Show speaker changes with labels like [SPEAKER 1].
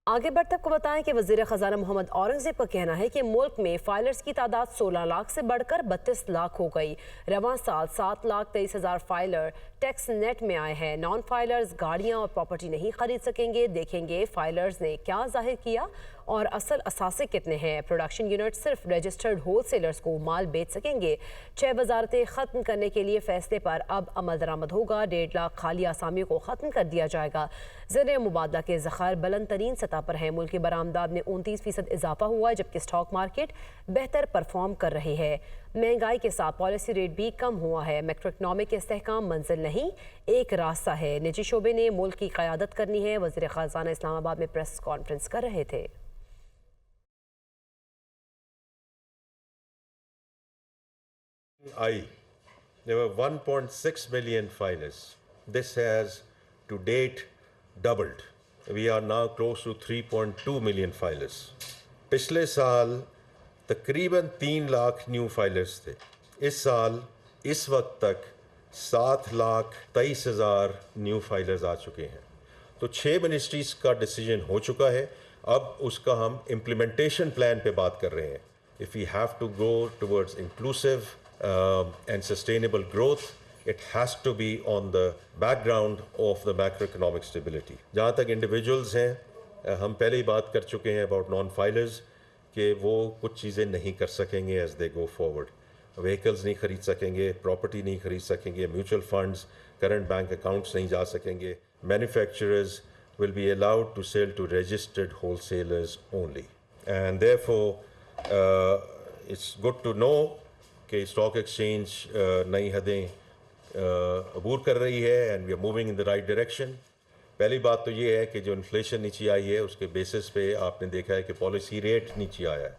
[SPEAKER 1] आगे बढ़ते आपको बताएं कि वज़ीर ख़ज़ाना मोहम्मद औरंगज़ेब का कहना है कि मुल्क में फाइलर्स की तादाद 16 लाख से बढ़कर 32 लाख हो गई। रवां साल 7,23,000 फाइलर टैक्स नेट में आए हैं। नॉन फाइलर्स गाड़ियां और प्रॉपर्टी नहीं खरीद सकेंगे। देखेंगे फाइलर्स ने क्या जाहिर किया और असल असासे कितने हैं। प्रोडक्शन यूनिट सिर्फ रजिस्टर्ड होलसेलर्स को माल बेच सकेंगे। 6 वजारतें ख़त्म करने के लिए फैसले पर अब अमल दरामद होगा। 1.5 लाख खाली आसामियों को ख़त्म कर दिया जाएगा। ज़र मुबादला के ज़खायर बुलंद तरीन सतह पर हैं। मुल्क की बरामदात में 29% इजाफा हुआ है, जबकि स्टॉक मार्केट बेहतर परफॉर्म कर रही है। महंगाई के साथ पॉलिसी रेट भी कम हुआ है। मैक्रो इकनॉमिक इस्तेहकाम मंजिल नहीं, एक रास्ता है। निजी शोबे ने मुल्क की क़यादत करनी है। वज़ीर ख़ज़ाना इस्लामाबाद में प्रेस कॉन्फ्रेंस कर रहे थे।
[SPEAKER 2] There were 1.6 million filers. This has to date doubled. We are now close to 3.2 million filers. पिछले साल तकरीबन 3 लाख न्यू फाइलर्स थे। इस साल इस वक्त तक 7,23,000 न्यू फाइलर्स आ चुके हैं। तो 6 मिनिस्ट्रीज का डिसीजन हो चुका है। अब उसका हम इम्प्लीमेंटेशन प्लान पे बात कर रहे हैं। If we have to go towards inclusive and sustainable growth, it has to be on the background of the macroeconomic stability. जहाँ तक individuals हैं, हम पहले ही बात कर चुके हैं about non-filers कि वो कुछ चीज़ें नहीं कर सकेंगे as they go forward. Vehicles नहीं खरीद सकेंगे, property नहीं खरीद सकेंगे, mutual funds, current bank accounts नहीं जा सकेंगे. Manufacturers will be allowed to sell to registered wholesalers only. And therefore, it's good to know कि स्टॉक एक्सचेंज नई हदें अबूर कर रही है and we are moving in the right direction. पहली बात तो ये है कि जो इन्फ्लेशन नीचे आई है उसके बेसिस पे आपने देखा है कि पॉलिसी रेट नीचे आया है।